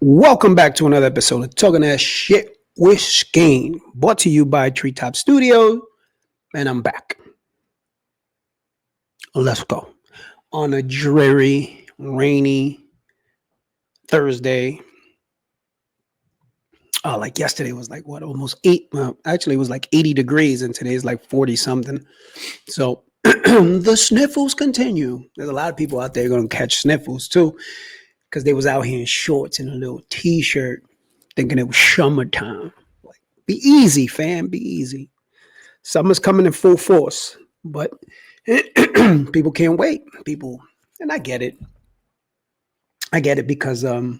Welcome back to another episode of Talking That Shit with Skane, brought to you by Treetop Studio, and I'm back. Let's go. On a dreary, rainy Thursday. Like yesterday was like what, almost actually, it was like 80 degrees, and today's like 40 something. So the sniffles continue. There's a lot of people out there going to catch sniffles too, because they was out here in shorts and a little t-shirt, thinking it was summertime. Like, be easy, fam. Be easy. Summer's coming in full force, but people can't wait. People, and I get it. I get it because it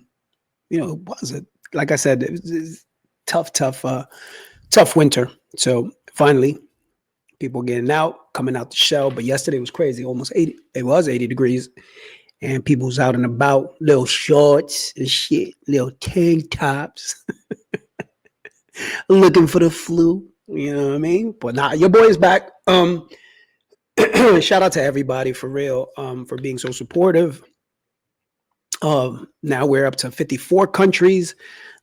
was it like I said, it was tough winter. So finally, people getting out, coming out the shell. But yesterday was crazy, almost 80. It was 80 degrees, and people's out and about, little shorts and shit, little tank tops, looking for the flu. You know what I mean? But nah, your boy is back. Shout out to everybody for real, for being so supportive. Now we're up to 54 countries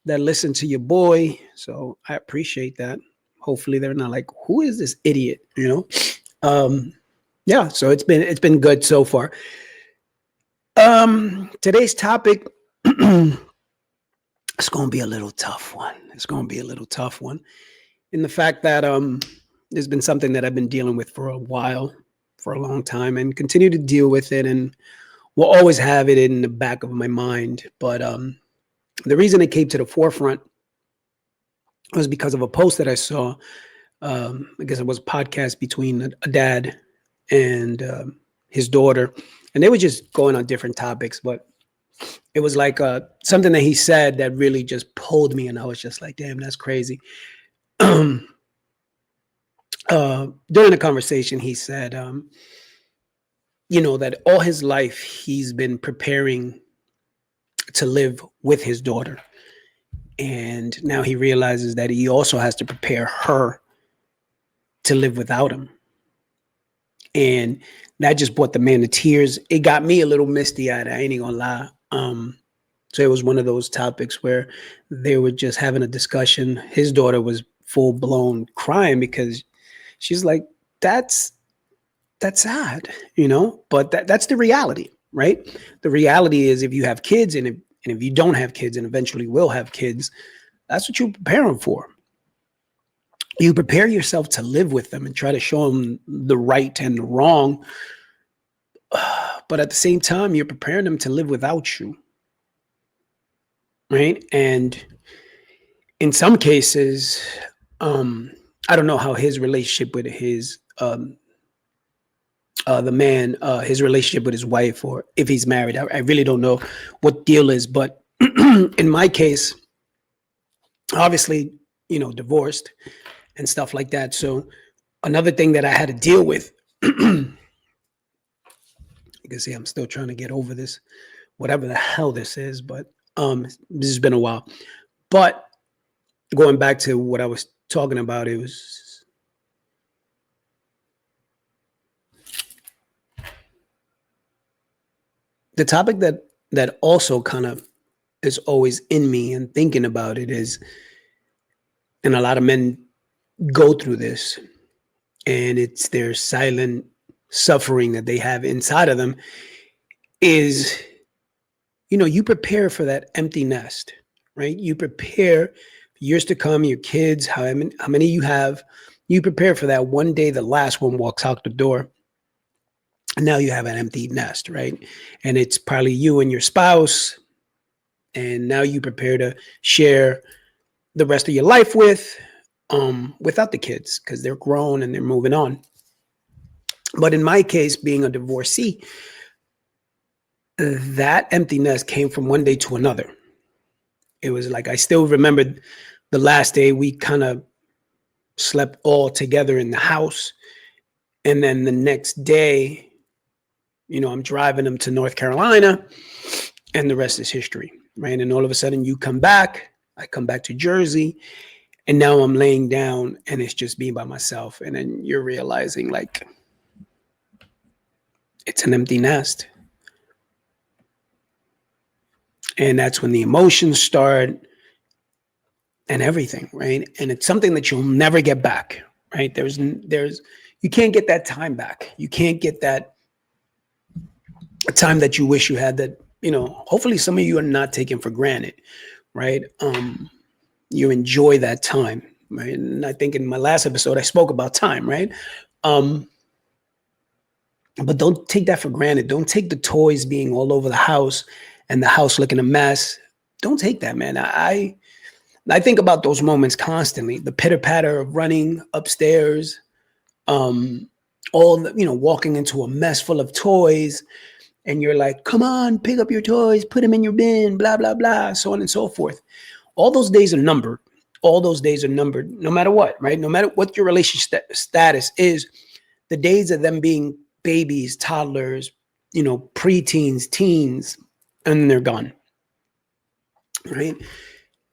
that listen to your boy, so I appreciate that. Hopefully, they're not like, "Who is this idiot?" Yeah. So it's been good so far. Today's topic it's going to be a little tough one. It's going to be a little tough one, in the fact that there's been something that I've been dealing with for a while, for a long time, and continue to deal with it, and will always have it in the back of my mind. But the reason it came to the forefront was because of a post that I saw. I guess it was a podcast between a dad and his daughter, and they were just going on different topics, but it was like something that he said that really just pulled me, and I was just like, damn, that's crazy. During the conversation, he said, that all his life he's been preparing to live with his daughter. And now he realizes that he also has to prepare her to live without him. And that just brought the man to tears. It got me a little misty eyed. I ain't even gonna lie. So it was one of those topics where they were just having a discussion. His daughter was full blown crying because she's like, that's sad, but that's the reality, right? The reality is, if you have kids, and if you don't have kids and eventually will have kids, that's what you prepare them for. You prepare yourself to live with them and try to show them the right and the wrong. But at the same time, you're preparing them to live without you. Right. And in some cases, I don't know how his relationship with the man, his relationship with his wife, or if he's married. I really don't know what deal is. But in my case, obviously, divorced and stuff like that. So another thing that I had to deal with, you can see I'm still trying to get over this, whatever the hell this is, but this has been a while. But going back to what I was talking about, it was the topic that also kind of is always in me and thinking about it is, and a lot of men go through this, and it's their silent suffering that they have inside of them, is, you prepare for that empty nest, right? You prepare for years to come, your kids, how many you have, you prepare for that one day the last one walks out the door. And now you have an empty nest, right? And it's probably you and your spouse. And now you prepare to share the rest of your life without the kids, because they're grown and they're moving on. But in my case, being a divorcee, that emptiness came from one day to another. It was like, I still remembered the last day we kind of slept all together in the house. And then the next day, I'm driving them to North Carolina, and the rest is history, right? And all of a sudden you come back, I come back to Jersey, and now I'm laying down and it's just me by myself. And then you're realizing, like, it's an empty nest. And that's when the emotions start and everything, right? And it's something that you'll never get back, right? You can't get that time back. You can't get that time that you wish you had, that, hopefully some of you are not taking for granted, right? You enjoy that time, right? And I think in my last episode, I spoke about time, right? Um, but don't take that for granted. Don't take the toys being all over the house and the house looking a mess. Don't take that, man. I think about those moments constantly. The pitter patter of running upstairs, um, walking into a mess full of toys, and you're like, "Come on, pick up your toys, put them in your bin, blah blah blah," so on and so forth. All those days are numbered. All those days are numbered, no matter what, right? No matter what your relationship status is, the days of them being babies, toddlers, preteens, teens, and they're gone, right?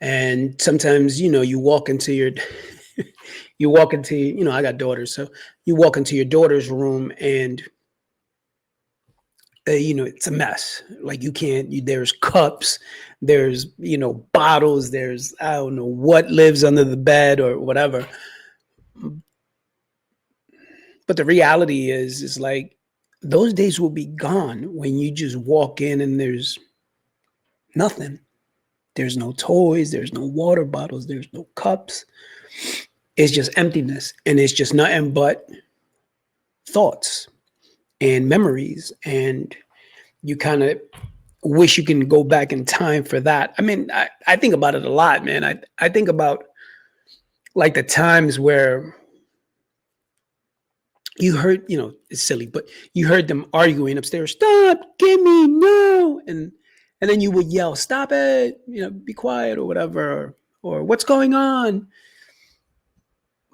And sometimes, you walk into your, I got daughters, so you walk into your daughter's room and, it's a mess. Like, there's cups, there's, bottles, there's, I don't know what lives under the bed or whatever. But the reality is like, those days will be gone when you just walk in and there's nothing. There's no toys, there's no water bottles, there's no cups. It's just emptiness, and it's just nothing but thoughts and memories. And you kind of wish you can go back in time for that. I mean, I think about it a lot, man. I think about like the times where you heard, it's silly, but you heard them arguing upstairs, "Stop, give me, no." And then you would yell, "Stop it, be quiet," or whatever, or "What's going on?"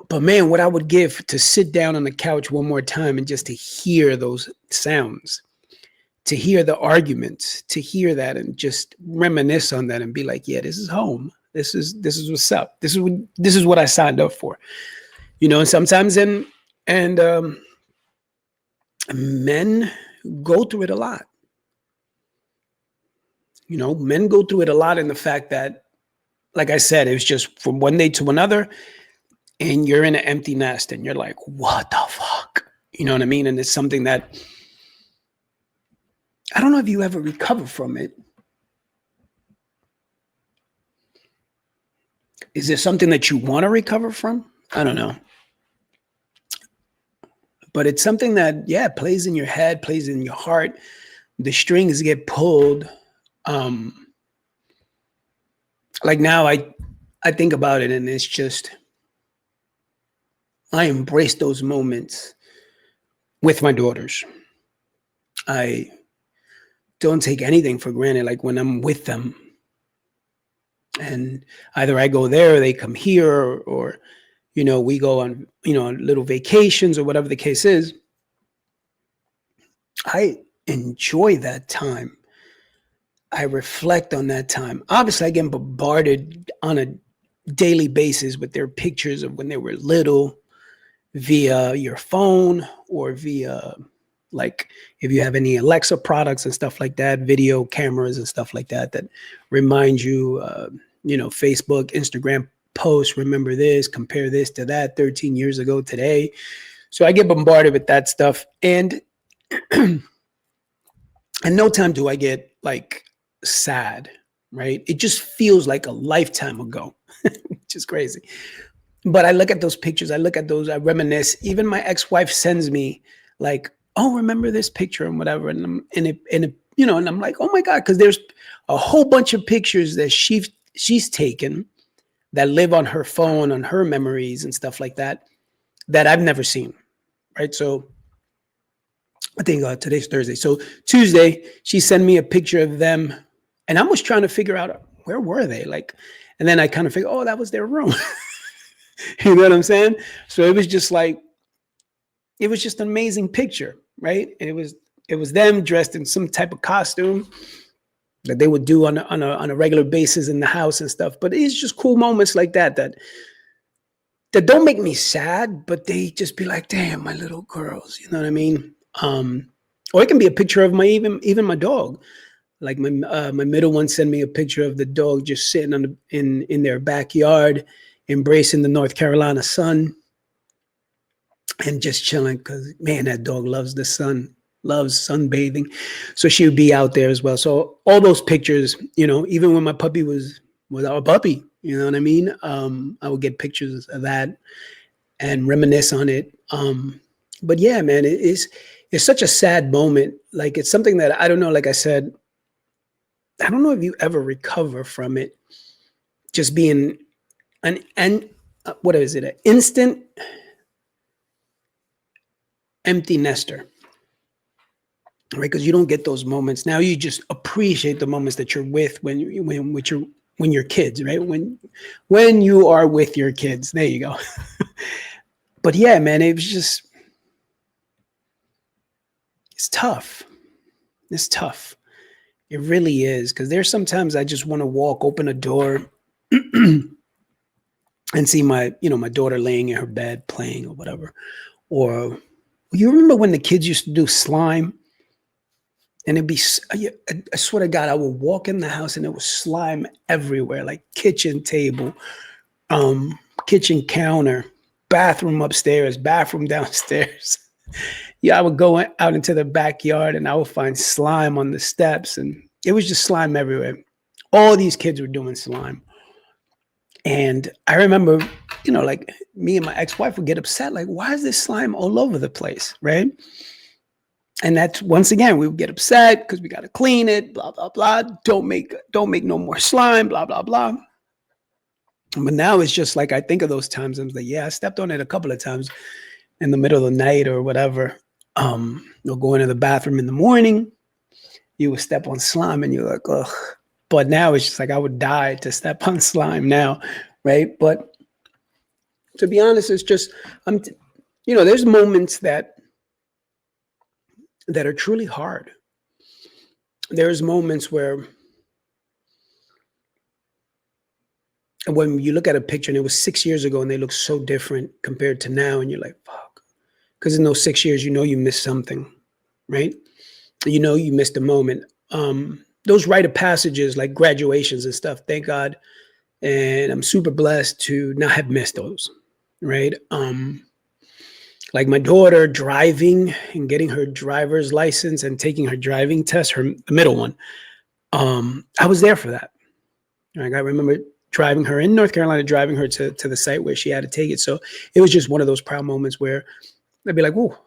But man, what I would give to sit down on the couch one more time and just to hear those sounds, to hear the arguments, to hear that and just reminisce on that and be like, yeah, this is home. This is what's up. This is what I signed up for. And sometimes men go through it a lot. Men go through it a lot in the fact that, like I said, it was just from one day to another, and you're in an empty nest and you're like, what the fuck? You know what I mean? And it's something that, I don't know if you ever recover from it. Is there something that you want to recover from? I don't know. But it's something that, yeah, plays in your head, plays in your heart. The strings get pulled. Like now I think about it, and it's just, I embrace those moments with my daughters. I don't take anything for granted. Like when I'm with them, and either I go there or they come here, or we go on, little vacations or whatever the case is. I enjoy that time. I reflect on that time. Obviously, I get bombarded on a daily basis with their pictures of when they were little via your phone, or via, like, if you have any Alexa products and stuff like that, video cameras and stuff like that, that remind you, Facebook, Instagram posts, remember this, compare this to that 13 years ago today. So I get bombarded with that stuff. And and no time do I get like sad, right? It just feels like a lifetime ago, which is crazy. But I look at those pictures, I reminisce. Even my ex-wife sends me like, "Oh, remember this picture," and whatever. And I'm like, "Oh my God," because there's a whole bunch of pictures that she's taken that live on her phone, on her memories and stuff like that, that I've never seen, right? So I think today's Thursday. So Tuesday, she sent me a picture of them, and I was trying to figure out, where were they? Like, and then I kind of figured, oh, that was their room. You know what I'm saying? So it was just like, it was just an amazing picture, right? And it was them dressed in some type of costume that they would do on a regular basis in the house and stuff. But it's just cool moments like that don't make me sad, but they just be like, damn, my little girls, you know what I mean? Or it can be a picture of even my dog. Like my middle one sent me a picture of the dog just sitting in their backyard, embracing the North Carolina sun and just chilling. Because man, that dog loves the sun, loves sunbathing. So she would be out there as well. So all those pictures, even when my puppy was our puppy, you know what I mean? I would get pictures of that and reminisce on it. But yeah, man, it's such a sad moment. Like it's something that I don't know. Like I said, I don't know if you ever recover from it. Just being what is it? An instant empty nester, right? Because you don't get those moments now. You just appreciate the moments that you're with when you're kids, right? When you are with your kids. There you go. But yeah, man, it was just it's tough. It's tough. It really is, because there's sometimes I just want to open a door, and see my daughter laying in her bed playing or whatever. Or you remember when the kids used to do slime, and it'd be I swear to God, I would walk in the house and there was slime everywhere, like kitchen table, kitchen counter, bathroom upstairs, bathroom downstairs. Yeah, I would go out into the backyard and I would find slime on the steps, and it was just slime everywhere. All these kids were doing slime. And I remember, like me and my ex-wife would get upset, like, why is this slime all over the place, right? And that's, once again, we would get upset because we got to clean it, blah, blah, blah. Don't make no more slime, blah, blah, blah. But now it's just like I think of those times. I'm like, yeah, I stepped on it a couple of times in the middle of the night or whatever. You'll go into the bathroom in the morning, you would step on slime and you're like, ugh. But now it's just like I would die to step on slime now, right? But to be honest, it's just there's moments that are truly hard. There's moments where when you look at a picture and it was 6 years ago and they look so different compared to now, and you're like, fuck. Because in those 6 years, you missed something, right? You missed a moment. Those rite of passages like graduations and stuff, thank God. And I'm super blessed to not have missed those, right? Like my daughter driving and getting her driver's license and taking her driving test, the middle one. I was there for that. Like I remember driving her in North Carolina, driving her to the site where she had to take it. So it was just one of those proud moments where I'd be like, whoa,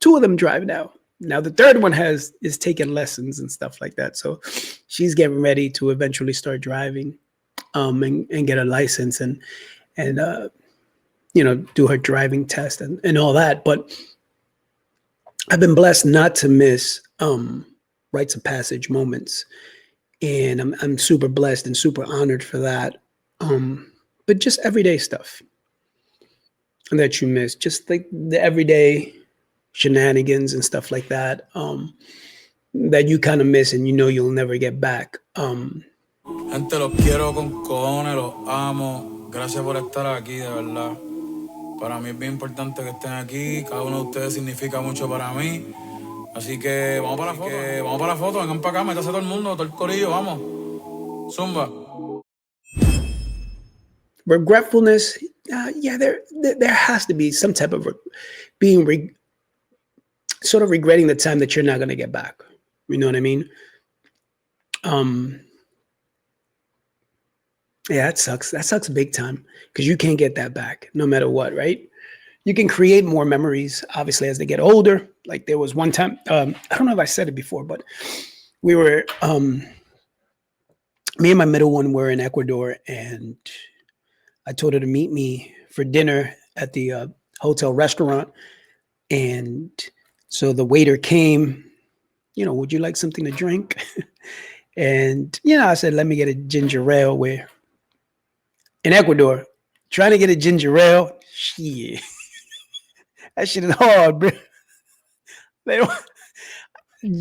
2 of them drive now. Now the third one is taking lessons and stuff like that. So she's getting ready to eventually start driving, and get a license and do her driving test and all that. But I've been blessed not to miss rites of passage moments, and I'm super blessed and super honored for that. But just everyday stuff that you miss, just like the everyday shenanigans and stuff like that, that you kind of miss and you'll never get back. Gente, los quiero con cojones, los amo. Gracias por estar aquí, de verdad. Para mí es bien importante que estén aquí. Cada uno de ustedes significa mucho para mí. Así que vamos para la foto. Vamos para la foto. Vengan para acá, métase todo el mundo, todo el corillo, vamos. Zumba. Regretfulness, yeah, there has to be some type of sort of regretting the time that you're not going to get back. You know what I mean? Yeah, that sucks. That sucks big time, because you can't get that back no matter what, right? You can create more memories, obviously, as they get older. Like there was one time, I don't know if I said it before, but we were, me and my middle one were in Ecuador, and I told her to meet me for dinner at the hotel restaurant. And so the waiter came, would you like something to drink? And, I said, let me get a ginger ale. Where in Ecuador, trying to get a ginger ale, shit. That shit is hard, bro. They don't,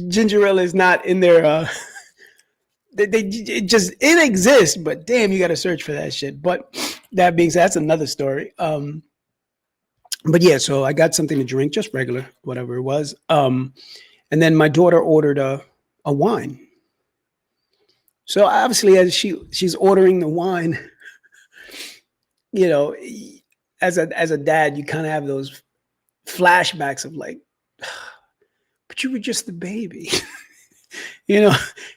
ginger ale is not in their, it exists, but damn, you got to search for that shit. But that being said, that's another story. But yeah, so I got something to drink, just regular, whatever it was. And then my daughter ordered a a wine. So obviously, as she's ordering the wine, you know, as a dad, you kind of have those flashbacks of like, but you were just the baby, you know,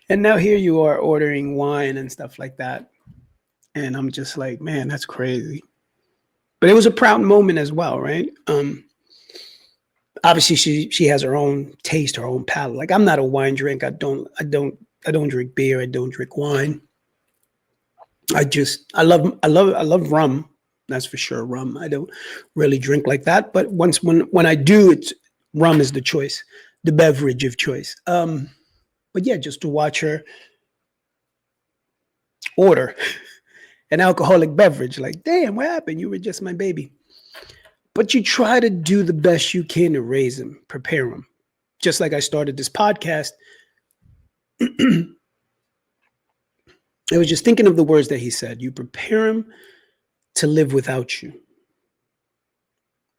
and now here you are ordering wine and stuff like that, and I'm just like, man, that's crazy. But it was a proud moment as well, right? Obviously, she has her own taste, her own palate. Like I'm not a wine drink. I don't drink beer. I don't drink wine. I love rum. That's for sure. Rum. I don't really drink like that, but when I do, it's rum is the choice, the beverage of choice. But yeah, just to watch her order an alcoholic beverage, like, damn, what happened? You were just my baby. But you try to do the best you can to raise him, prepare him. Just like I started this podcast, I was just thinking of the words that he said. You prepare him to live without you.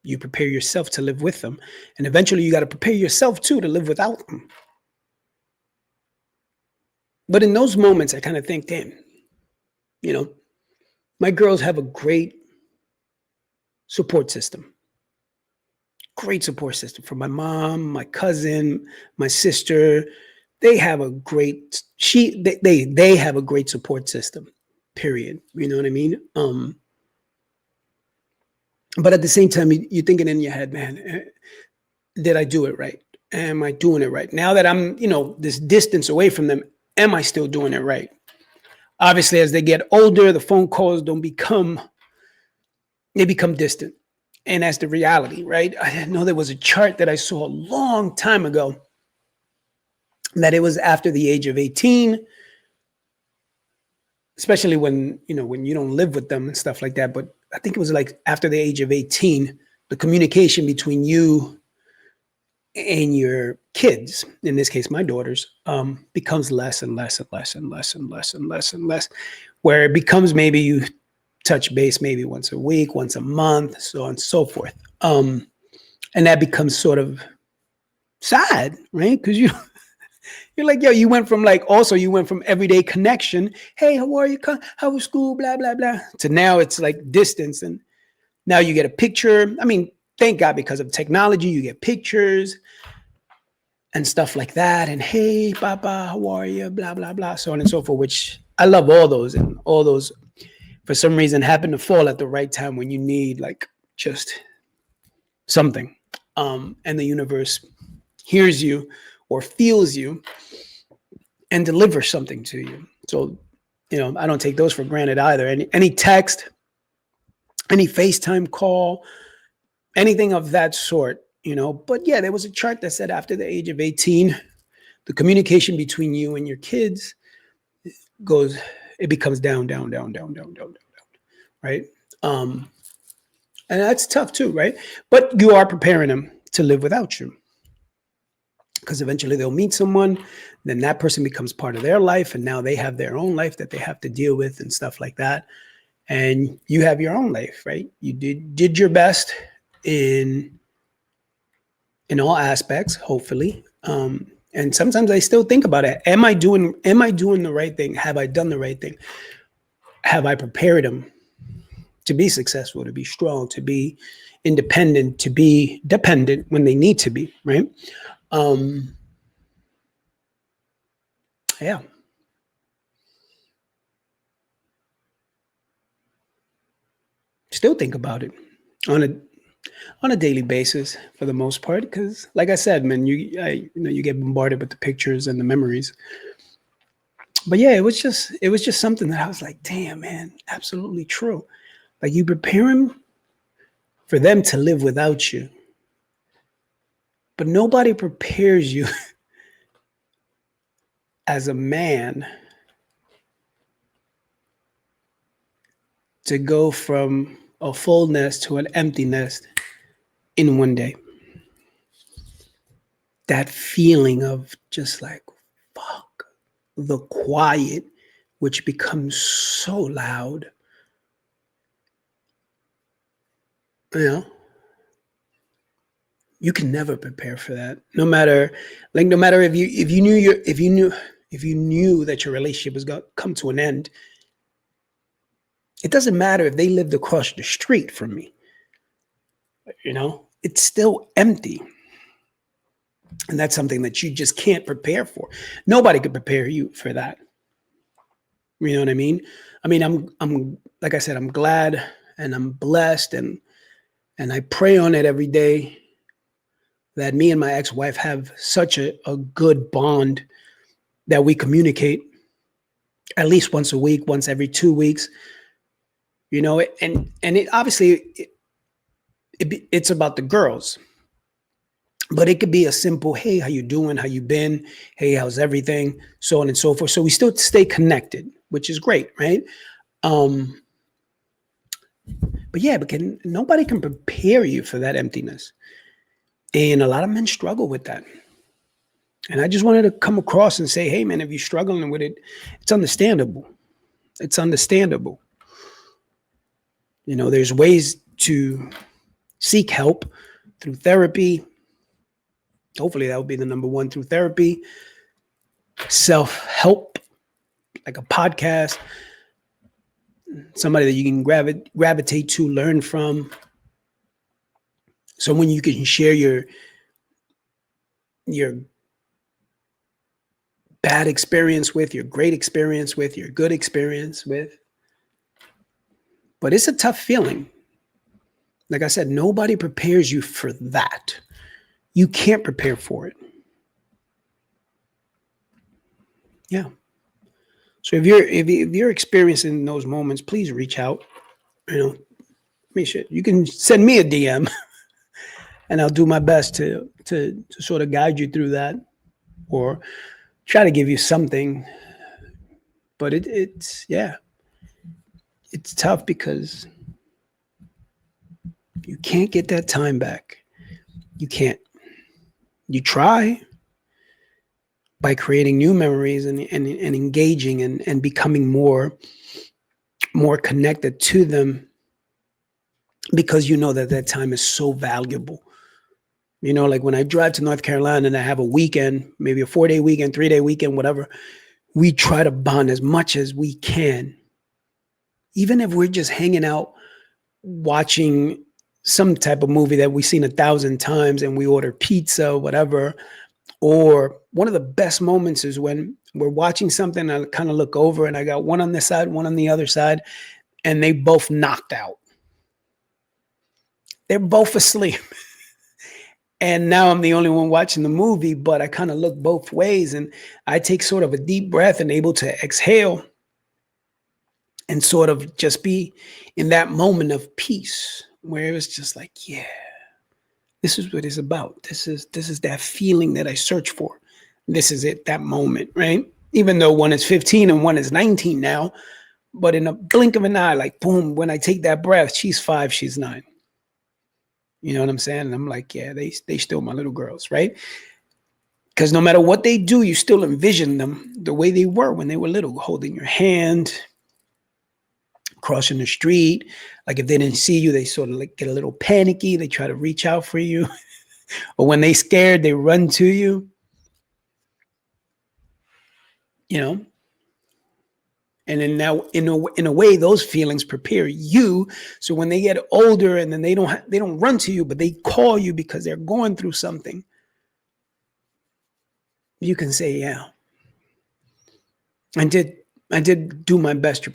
You prepare yourself to live with them. And eventually you got to prepare yourself too to live without them. But in those moments, I kind of think, damn, you know, my girls have a great support system. Great support system from my mom, my cousin, my sister. They have a great they have a great support system. Period. You know what I mean? But at the same time, you're thinking in your head, man, did I do it right? Am I doing it right? Now that I'm, this distance away from them, am I still doing it right? Obviously, as they get older, the phone calls they become distant. And that's the reality, right? I know there was a chart that I saw a long time ago that it was after the age of 18, especially when you don't live with them and stuff like that. But I think it was like after the age of 18, the communication between you and your kids, in this case, my daughters, becomes less and less and less and less and less and less and less, where it becomes maybe you touch base maybe once a week, once a month, so on and so forth. And that becomes sort of sad, right? Because you're like, yo, you went from everyday connection. Hey, how are you? How was school? Blah, blah, blah. To now it's like distance. And now you get a picture. I mean, thank God because of technology, you get pictures and stuff like that. And hey, Papa, how are you? Blah, blah, blah. So on and so forth, which I love all those. And all those, for some reason, happen to fall at the right time when you need like just something. And the universe hears you or feels you and delivers something to you. So, I don't take those for granted either. Any text, any FaceTime call, anything of that sort. But yeah, there was a chart that said after the age of 18, the communication between you and your kids it becomes down, down, down, down, down, down, down, right? And that's tough too, right? But you are preparing them to live without you. Because eventually they'll meet someone, then that person becomes part of their life, and now they have their own life that they have to deal with and stuff like that. And you have your own life, right? You did your best in all aspects, hopefully. And sometimes I still think about it. Am I doing the right thing? Have I done the right thing? Have I prepared them to be successful, to be strong, to be independent, to be dependent when they need to be, right? Yeah. Still think about it on a daily basis for the most part, because like I said, man, you get bombarded with the pictures and the memories. But yeah, it was just something that I was like, damn, man, absolutely true. Like you prepare them for them to live without you, but nobody prepares you as a man to go from a full nest to an empty nest in one day. That feeling of just like, fuck, the quiet, which becomes so loud, you know, You can never prepare for that. No matter, like, no matter if you knew that your relationship was going to come to an end, it doesn't matter if they lived across the street from me. It's still empty. And that's something that you just can't prepare for. Nobody could prepare you for that. You know what I mean? I'm like I said, I'm glad and I'm blessed, and I pray on it every day that me and my ex-wife have such a good bond that we communicate at least once a week, once every 2 weeks. And it obviously it's about the girls, but it could be a simple, hey, how you doing, how you been, hey, how's everything, so on and so forth. So we still stay connected, which is great, right? um but yeah, nobody can prepare you for that emptiness, and a lot of men struggle with that. And I just wanted to come across and say, hey man, if you're struggling with it, it's understandable. It's understandable. There's ways to seek help through therapy. Hopefully that would be the number one, through therapy, self-help, like a podcast, somebody that you can gravitate to, learn from, someone you can share your bad experience with, your great experience with, your good experience with. But it's a tough feeling. Like I said, nobody prepares you for that. You can't prepare for it. Yeah. So if you're experiencing those moments, please reach out. Shit, you can send me a DM, and I'll do my best to sort of guide you through that, or try to give you something. But it's tough because you can't get that time back. You can't. You try by creating new memories and engaging and becoming more connected to them, because that time is so valuable. Like when I drive to North Carolina and I have a weekend, maybe a 4-day weekend, 3-day weekend, whatever, we try to bond as much as we can. Even if we're just hanging out, watching some type of movie that we've seen 1,000 times, and we order pizza, whatever. Or one of the best moments is when we're watching something, I kind of look over and I got one on this side, one on the other side, and they both knocked out. They're both asleep. And now I'm the only one watching the movie, but I kind of look both ways, and I take sort of a deep breath and able to exhale and sort of just be in that moment of peace where it was just like, yeah, this is what it's about. This is that feeling that I search for. This is it, that moment, right? Even though one is 15 and one is 19 now, but in a blink of an eye, like boom, when I take that breath, she's 5, she's 9. You know what I'm saying? And I'm like, yeah, they still my little girls, right? Because no matter what they do, you still envision them the way they were when they were little, holding your hand, crossing the street. Like if they didn't see you, they sort of like get a little panicky. They try to reach out for you. Or when they scared, they run to you. And then now, in a way, those feelings prepare you. So when they get older, and then they don't run to you, but they call you because they're going through something, you can say, yeah, I did do my best to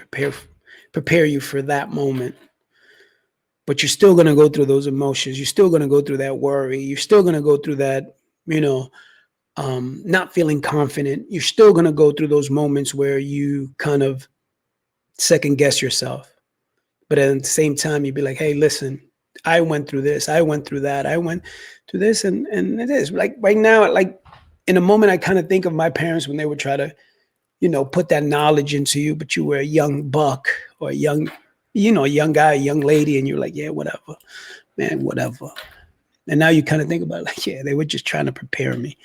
prepare you for that moment. But you're still going to go through those emotions. You're still going to go through that worry. You're still going to go through that, not feeling confident. You're still going to go through those moments where you kind of second guess yourself. But at the same time, you'd be like, hey, listen, I went through this. I went through that. I went through this. And it is like right now, like in a moment, I kind of think of my parents when they would try to, put that knowledge into you, but you were a young buck or a young guy, young lady. And you're like, yeah, whatever, man, whatever. And now you kind of think about it like, yeah, they were just trying to prepare me.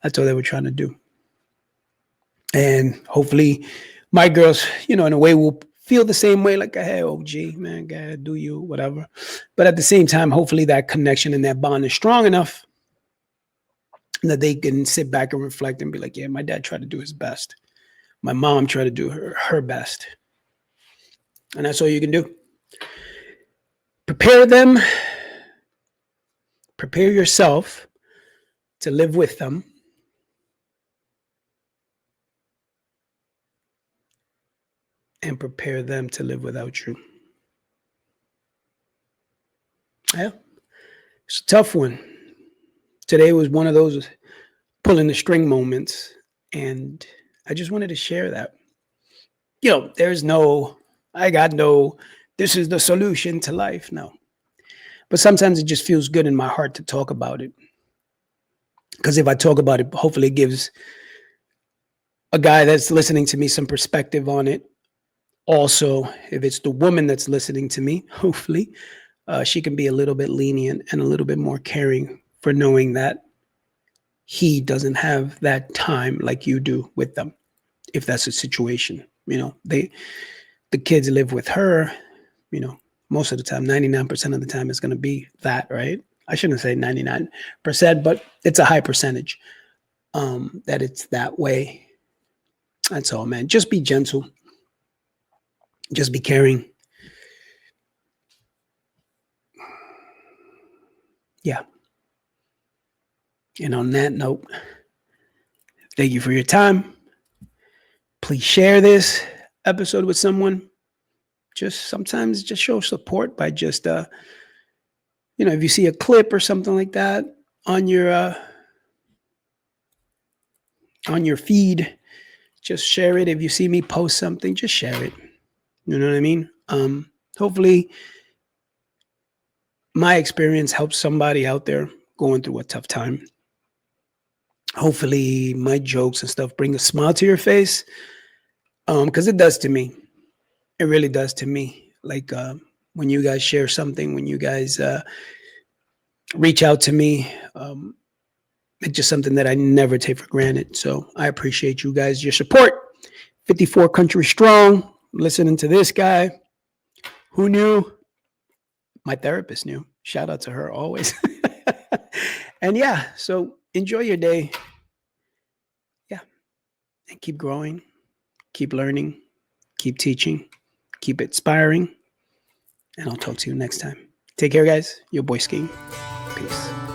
That's all they were trying to do. And hopefully my girls, in a way will feel the same way, like, hey, OG, man, God, do you, whatever. But at the same time, hopefully that connection and that bond is strong enough that they can sit back and reflect and be like, yeah, my dad tried to do his best. My mom tried to do her best. And that's all you can do. Prepare them, prepare yourself to live with them. And prepare them to live without you. Yeah, it's a tough one. Today was one of those pulling the string moments. And I just wanted to share that. There's no, I got no, this is the solution to life. No. But sometimes it just feels good in my heart to talk about it. Because if I talk about it, hopefully it gives a guy that's listening to me some perspective on it. Also, if it's the woman that's listening to me, hopefully she can be a little bit lenient and a little bit more caring for knowing that he doesn't have that time like you do with them. If that's a situation, the kids live with her, most of the time, 99% of the time, it's going to be that, right? I shouldn't say 99%, but it's a high percentage that it's that way. That's all, man. Just be gentle. Just be caring. Yeah. And on that note, thank you for your time. Please share this episode with someone. Just sometimes just show support by just if you see a clip or something like that on your feed, just share it. If you see me post something, just share it. You know what I mean? Hopefully my experience helps somebody out there going through a tough time. Hopefully my jokes and stuff bring a smile to your face. Because it does to me. It really does to me. Like when you guys share something, when you guys reach out to me, it's just something that I never take for granted. So I appreciate you guys, your support. 54 countries strong, listening to this guy. Who knew? My therapist knew. Shout out to her always. And yeah, so enjoy your day. Yeah. And keep growing, keep learning, keep teaching, keep inspiring. And I'll talk to you next time. Take care, guys. Your boy Skiing. Peace.